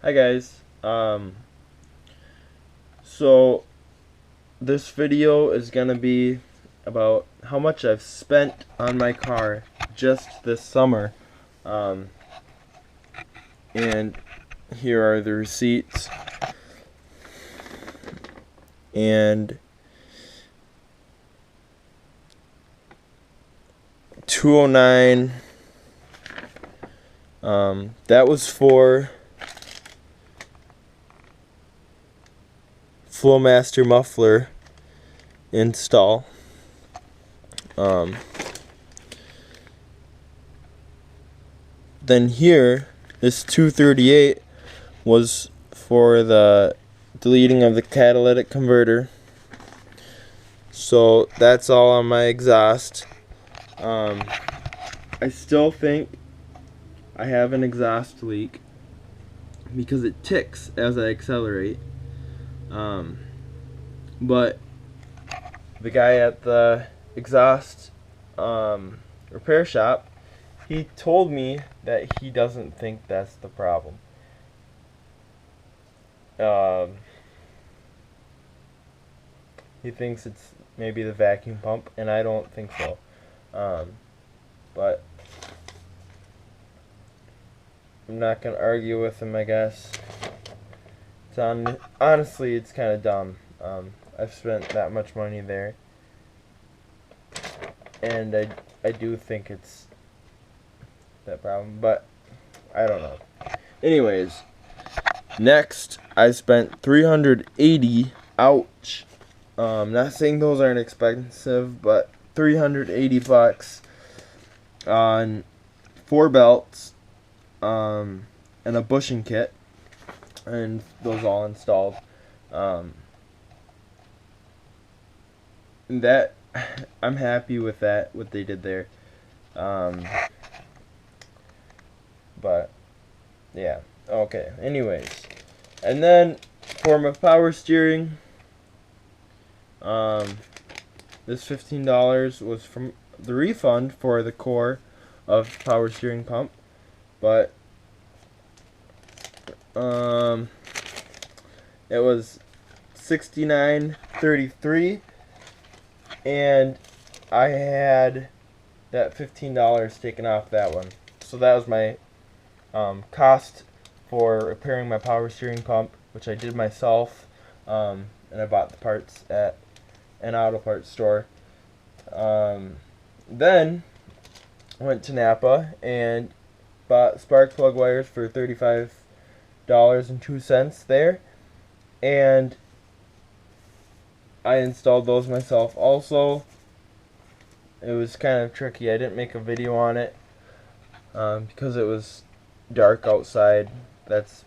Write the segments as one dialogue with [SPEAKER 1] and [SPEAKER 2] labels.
[SPEAKER 1] Hi guys. So this video is gonna be about how much I've spent on my car just this summer. Um, and here are the receipts. And 209. That was for Flowmaster muffler install. Then here, this 238 was for the deleting of the catalytic converter. So that's all on my exhaust. I still think I have an exhaust leak because it ticks as I accelerate. But the guy at the exhaust repair shop, he told me that he doesn't think that's the problem. He thinks it's maybe the vacuum pump, and I don't think so. But I'm not gonna argue with him, I guess. Honestly, it's kind of dumb. I've spent that much money there, and I do think it's that problem, but I don't know. Anyways, next I spent $380. Ouch. Not saying those aren't expensive, but $380 on 4 belts, and a bushing kit, and those all installed. That I'm happy with that, what they did there. But yeah, okay. Anyways, and then for my power steering, this $15 was from the refund for the core of power steering pump, but it was $69.33, and I had that $15 taken off that one. So that was my cost for repairing my power steering pump, which I did myself, and I bought the parts at an auto parts store. Then I went to Napa and bought spark plug wires for $35.02 there, and I installed those myself also. It was kind of tricky. I didn't make a video on it because it was dark outside. That's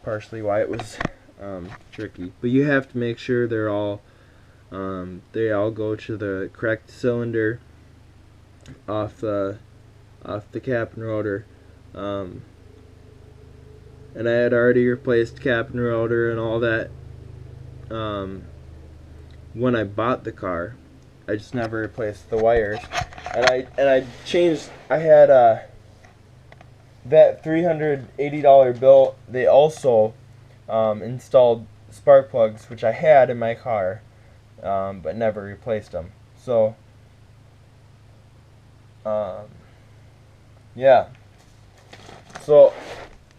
[SPEAKER 1] partially why it was tricky. But you have to make sure they all go to the correct cylinder off the cap and rotor. And I had already replaced cap and rotor and all that when I bought the car. I just never replaced the wires. And I changed. I had that $380 bill. They also installed spark plugs, which I had in my car, but never replaced them. So yeah. So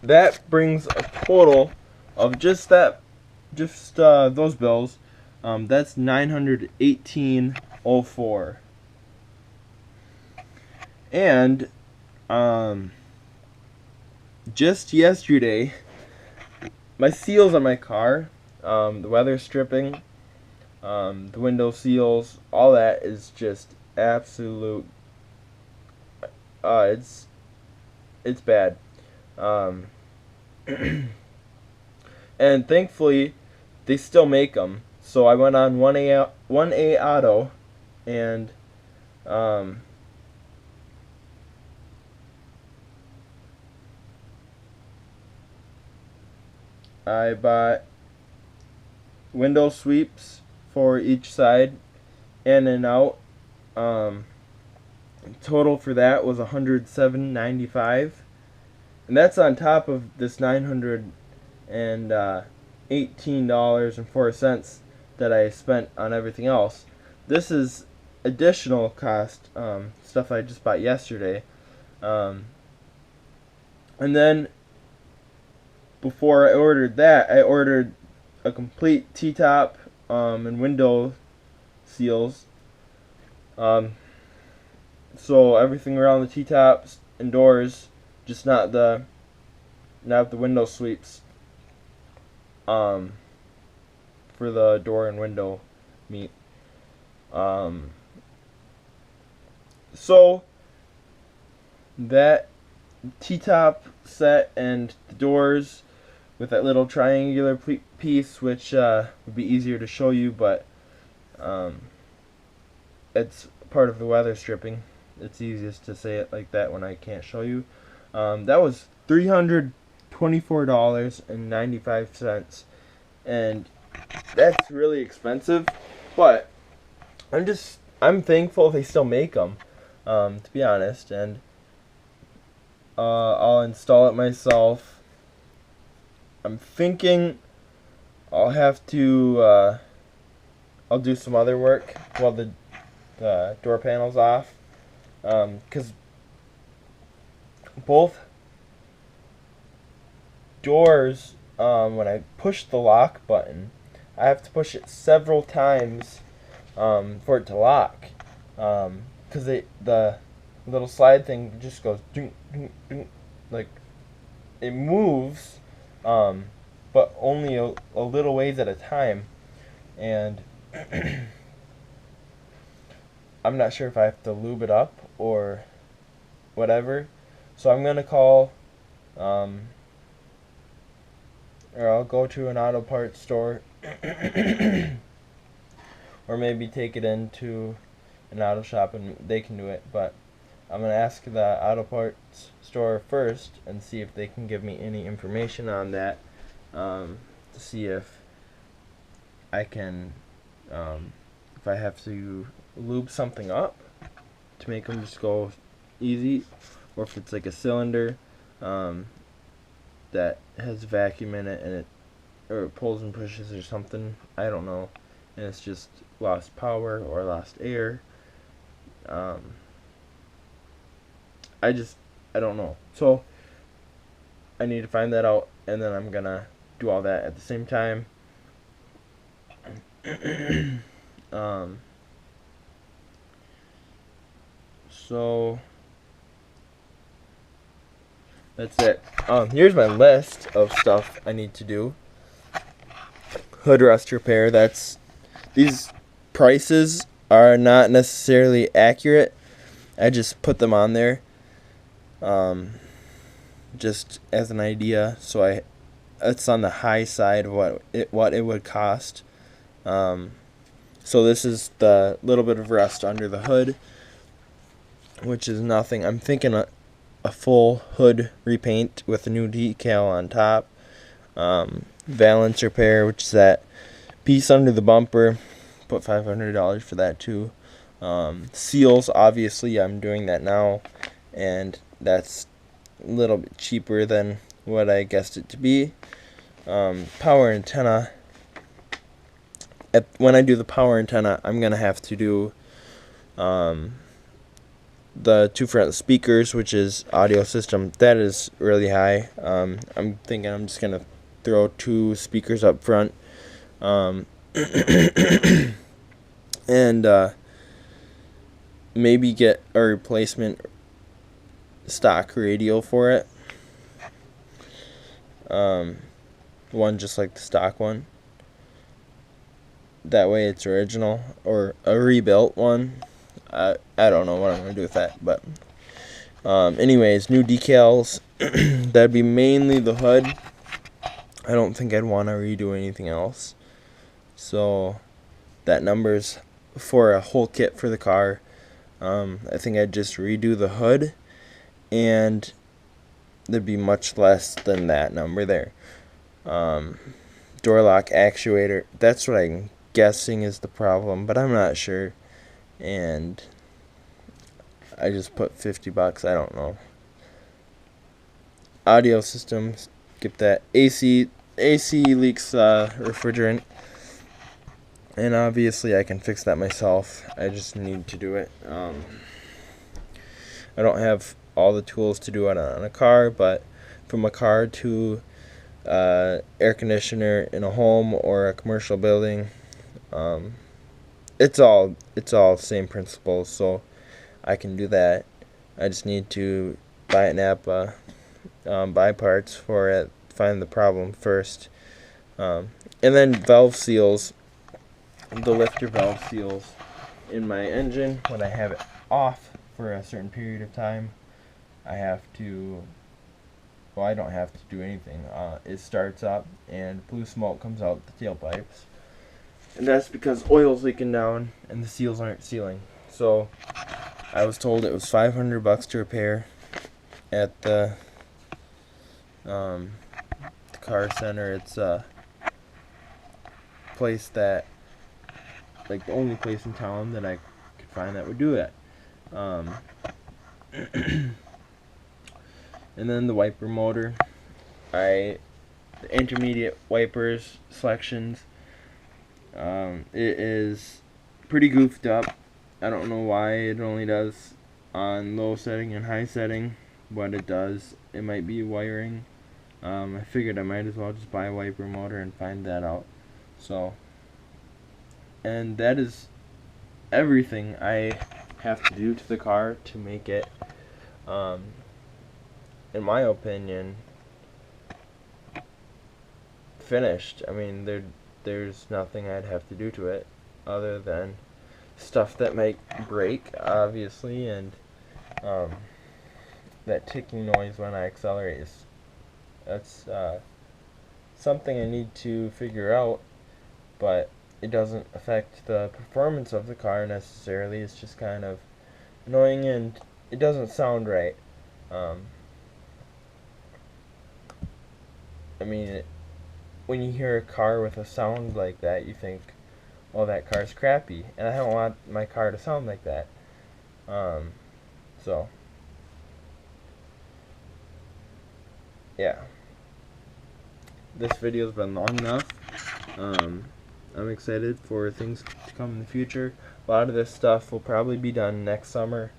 [SPEAKER 1] that brings a total of just those bills. That's $918.04. And just yesterday, my seals on my car, the weather stripping, the window seals, all that is just absolute. It's bad. And thankfully, they still make them. So I went on 1A Auto, and I bought window sweeps for each side, in and out. Total for that was $107.95, and that's on top of this $900 and $18.04 that I spent on everything else. This is additional cost, stuff I just bought yesterday. And then before I ordered that, I ordered a complete T-top and window seals. So everything around the T-tops and doors, just not the window sweeps. For the door and window meat. So that T-top set and the doors with that little triangular piece, which would be easier to show you, but it's part of the weather stripping. It's easiest to say it like that when I can't show you. That was $324.95, and that's really expensive, but I'm thankful they still make them, to be honest, and I'll install it myself. I'm thinking I'll have to I'll do some other work while the door panel's off, because both doors, when I push the lock button, I have to push it several times for it to lock, because the little slide thing just goes ding, ding, ding, like it moves, but only a little ways at a time, and I'm not sure if I have to lube it up or whatever, so I'm gonna call, or I'll go to an auto parts store or maybe take it into an auto shop and they can do it, but I'm going to ask the auto parts store first and see if they can give me any information on that, to see if I can, if I have to lube something up to make them just go easy, or if it's like a cylinder that has vacuum in it and it pulls and pushes or something, I don't know, and it's just lost power or lost air. I don't know. So I need to find that out, and then I'm gonna do all that at the same time. So that's it. Here's my list of stuff I need to do. Hood rust repair. These prices are not necessarily accurate. I just put them on there, just as an idea. So it's on the high side of what it would cost. So this is the little bit of rust under the hood, which is nothing. I'm thinking a full hood repaint with a new decal on top. Valance repair, which is that piece under the bumper. Put $500 for that too. Seals, obviously, I'm doing that now, and that's a little bit cheaper than what I guessed it to be. Power antenna. When I do the power antenna, I'm gonna have to do the two front speakers, which is audio system. That is really high. I'm thinking I'm just gonna throw 2 speakers up front, and maybe get a replacement stock radio for it. One just like the stock one. That way it's original, or a rebuilt one. I don't know what I'm gonna do with that, but anyways, new decals. That'd be mainly the hood. I don't think I'd want to redo anything else. So that number's for a whole kit for the car. I think I'd just redo the hood, and there'd be much less than that number there. Door lock actuator, that's what I'm guessing is the problem, but I'm not sure. And I just put $50, I don't know. Audio systems, skip that. AC, AC leaks refrigerant, and obviously I can fix that myself. I just need to do it. I don't have all the tools to do it on a car, but from a car to air conditioner in a home or a commercial building, it's all same principles. So I can do that. I just need to buy an app, buy parts for it, find the problem first, and then valve seals, the lifter valve seals in my engine, when I have it off for a certain period of time, I have to, well, I don't have to do anything. It starts up and blue smoke comes out the tailpipes, and that's because oil's leaking down and the seals aren't sealing. So I was told it was $500 to repair at the car center. It's a place that, like, the only place in town that I could find that would do it. And then the wiper motor, the intermediate wipers selections, it is pretty goofed up. I don't know why it only does on low setting and high setting what it does. It might be wiring. I figured I might as well just buy a wiper motor and find that out. So, and that is everything I have to do to the car to make it, in my opinion, finished. I mean, there's nothing I'd have to do to it other than stuff that might break, obviously, and that ticking noise when I accelerate is, that's something I need to figure out, but it doesn't affect the performance of the car necessarily. It's just kind of annoying and it doesn't sound right. I mean, when you hear a car with a sound like that, you think, well, that car's crappy, and I don't want my car to sound like that. So, yeah. This video's been long enough. I'm excited for things to come in the future. A lot of this stuff will probably be done next summer,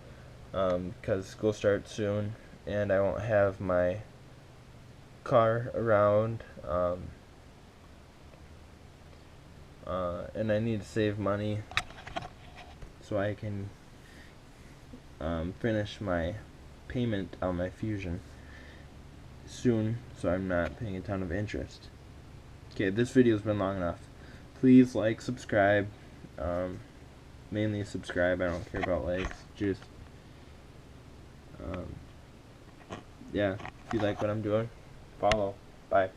[SPEAKER 1] because school starts soon, and I won't have my car around, and I need to save money so I can finish my payment on my Fusion soon, so I'm not paying a ton of interest. Okay, this video's been long enough. Please like, subscribe, mainly subscribe. I don't care about likes. Just yeah, if you like what I'm doing, follow. Bye.